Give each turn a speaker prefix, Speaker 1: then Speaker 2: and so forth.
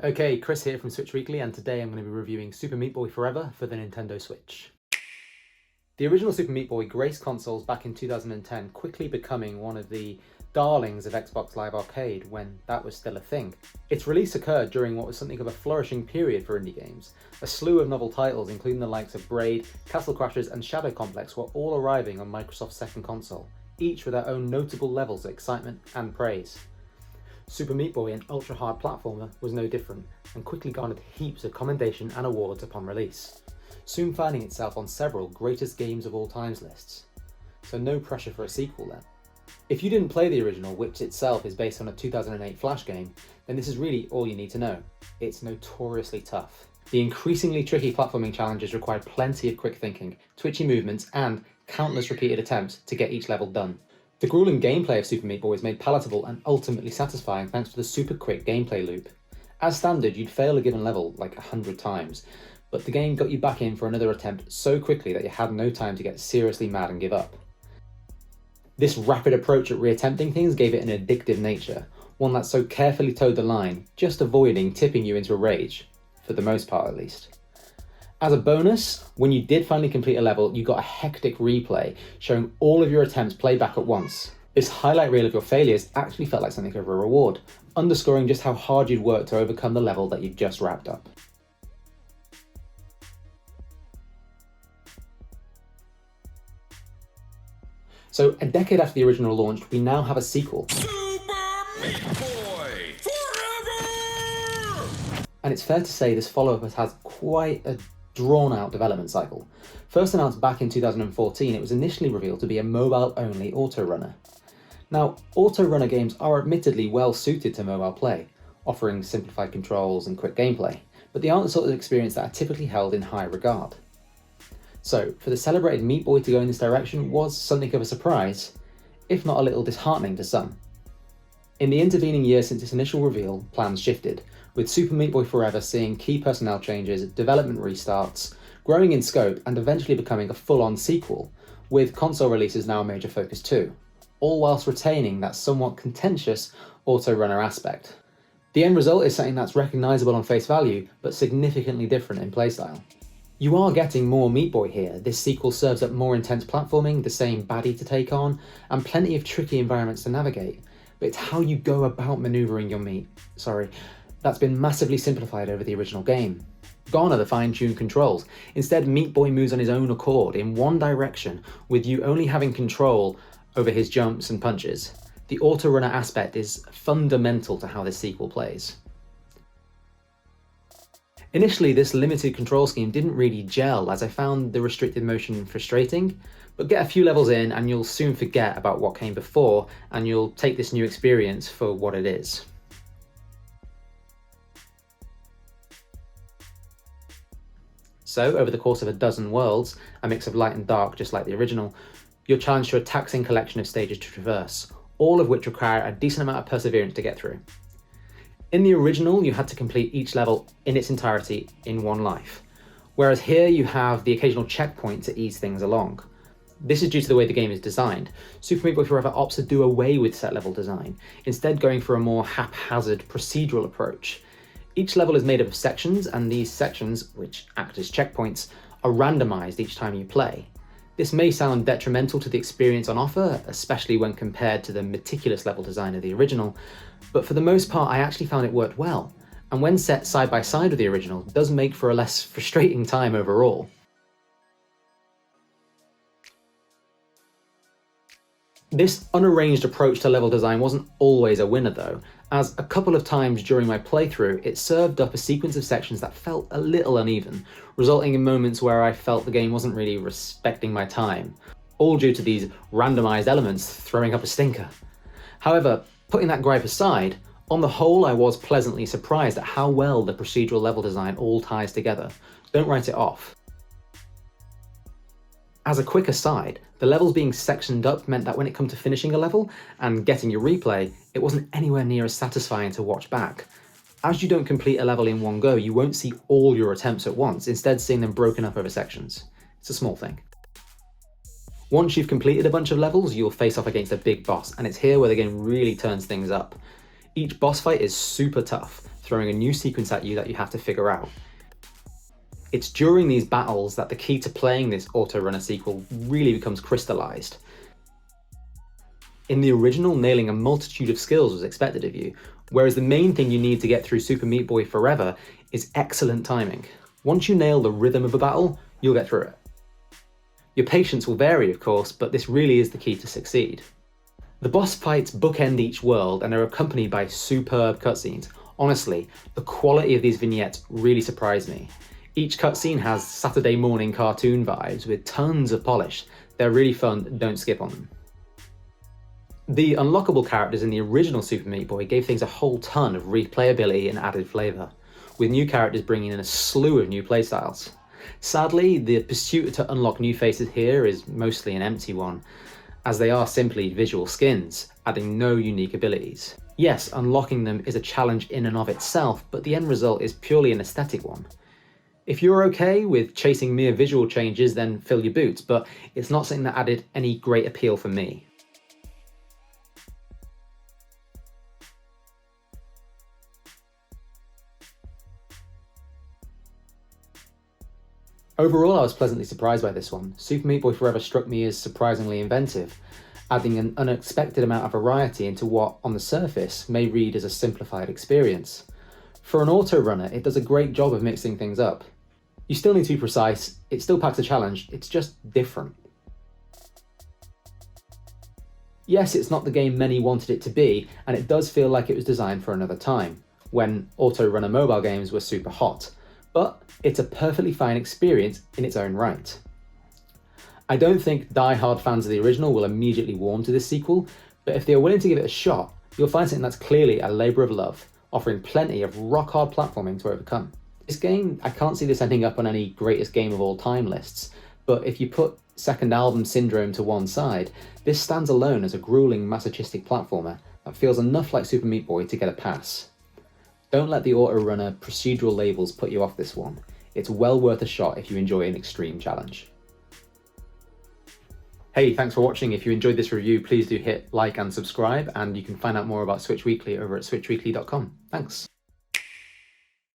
Speaker 1: Okay, Chris here from Switch Weekly, and today I'm going to be reviewing Super Meat Boy Forever for the Nintendo Switch. The original Super Meat Boy graced consoles back in 2010, quickly becoming one of the darlings of Xbox Live Arcade when that was still a thing. Its release occurred during what was something of a flourishing period for indie games. A slew of novel titles, including the likes of Braid, Castle Crashers and Shadow Complex, were all arriving on Microsoft's second console, each with their own notable levels of excitement and praise. Super Meat Boy, an ultra-hard platformer, was no different, and quickly garnered heaps of commendation and awards upon release, soon finding itself on several greatest games of all times lists. So no pressure for a sequel then. If you didn't play the original, which itself is based on a 2008 Flash game, then this is really all you need to know. It's notoriously tough. The increasingly tricky platforming challenges require plenty of quick thinking, twitchy movements, and countless repeated attempts to get each level done. The grueling gameplay of Super Meat Boy is made palatable and ultimately satisfying thanks to the super quick gameplay loop. As standard, you'd fail a given level like 100 times, but the game got you back in for another attempt so quickly that you had no time to get seriously mad and give up. This rapid approach at reattempting things gave it an addictive nature, one that so carefully towed the line, just avoiding tipping you into a rage, for the most part at least. As a bonus, when you did finally complete a level, you got a hectic replay, showing all of your attempts played back at once. This highlight reel of your failures actually felt like something of a reward, underscoring just how hard you'd worked to overcome the level that you'd just wrapped up. So, a decade after the original launched, we now have a sequel.
Speaker 2: Super Meat Boy Forever!
Speaker 1: And it's fair to say this follow-up has had quite a drawn-out development cycle. First announced back in 2014, it was initially revealed to be a mobile-only autorunner. Now, autorunner games are admittedly well suited to mobile play, offering simplified controls and quick gameplay, but they aren't the sort of experience that are typically held in high regard. So, for the celebrated Meat Boy to go in this direction was something of a surprise, if not a little disheartening to some. In the intervening years since its initial reveal, plans shifted, with Super Meat Boy Forever seeing key personnel changes, development restarts, growing in scope and eventually becoming a full-on sequel, with console releases now a major focus too, all whilst retaining that somewhat contentious auto-runner aspect. The end result is something that's recognisable on face value, but significantly different in playstyle. You are getting more Meat Boy here. This sequel serves up more intense platforming, the same baddie to take on, and plenty of tricky environments to navigate. But it's how you go about manoeuvring your meat. That's been massively simplified over the original game. Gone are the fine-tuned controls. Instead, Meat Boy moves on his own accord in one direction, with you only having control over his jumps and punches. The auto-runner aspect is fundamental to how this sequel plays. Initially, this limited control scheme didn't really gel, as I found the restricted motion frustrating, but get a few levels in and you'll soon forget about what came before, and you'll take this new experience for what it is. So, over the course of a dozen worlds, a mix of light and dark just like the original, you're challenged to a taxing collection of stages to traverse, all of which require a decent amount of perseverance to get through. In the original, you had to complete each level in its entirety in one life, whereas here you have the occasional checkpoint to ease things along. This is due to the way the game is designed. Super Meat Boy Forever opts to do away with set level design, instead going for a more haphazard procedural approach. Each level is made up of sections, and these sections, which act as checkpoints, are randomised each time you play. This may sound detrimental to the experience on offer, especially when compared to the meticulous level design of the original, but for the most part I actually found it worked well, and when set side by side with the original, does make for a less frustrating time overall. This unarranged approach to level design wasn't always a winner though, as a couple of times during my playthrough it served up a sequence of sections that felt a little uneven, resulting in moments where I felt the game wasn't really respecting my time, all due to these randomised elements throwing up a stinker. However, putting that gripe aside, on the whole I was pleasantly surprised at how well the procedural level design all ties together. Don't write it off. As a quick aside, the levels being sectioned up meant that when it came to finishing a level and getting your replay, it wasn't anywhere near as satisfying to watch back. As you don't complete a level in one go, you won't see all your attempts at once, instead seeing them broken up over sections. It's a small thing. Once you've completed a bunch of levels, you'll face off against a big boss, and it's here where the game really turns things up. Each boss fight is super tough, throwing a new sequence at you that you have to figure out. It's during these battles that the key to playing this auto-runner sequel really becomes crystallized. In the original, nailing a multitude of skills was expected of you, whereas the main thing you need to get through Super Meat Boy Forever is excellent timing. Once you nail the rhythm of a battle, you'll get through it. Your patience will vary, of course, but this really is the key to succeed. The boss fights bookend each world and are accompanied by superb cutscenes. Honestly, the quality of these vignettes really surprised me. Each cutscene has Saturday morning cartoon vibes with tons of polish. They're really fun, don't skip on them. The unlockable characters in the original Super Meat Boy gave things a whole ton of replayability and added flavour, with new characters bringing in a slew of new playstyles. Sadly, the pursuit to unlock new faces here is mostly an empty one, as they are simply visual skins, adding no unique abilities. Yes, unlocking them is a challenge in and of itself, but the end result is purely an aesthetic one. If you're okay with chasing mere visual changes, then fill your boots, but it's not something that added any great appeal for me. Overall, I was pleasantly surprised by this one. Super Meat Boy Forever struck me as surprisingly inventive, adding an unexpected amount of variety into what, on the surface, may read as a simplified experience. For an auto-runner, it does a great job of mixing things up. You still need to be precise, it still packs a challenge, it's just different. Yes, it's not the game many wanted it to be, and it does feel like it was designed for another time, when auto-runner mobile games were super hot, but it's a perfectly fine experience in its own right. I don't think die-hard fans of the original will immediately warm to this sequel, but if they are willing to give it a shot, you'll find something that's clearly a labour of love, offering plenty of rock-hard platforming to overcome. This game, I can't see this ending up on any greatest game of all time lists, but if you put second album syndrome to one side, this stands alone as a grueling masochistic platformer that feels enough like Super Meat Boy to get a pass. Don't let the auto-runner procedural labels put you off this one. It's well worth a shot if you enjoy an extreme challenge. Hey, thanks for watching. If you enjoyed this review, please do hit like and subscribe, and you can find out more about Switch Weekly over at switchweekly.com. Thanks.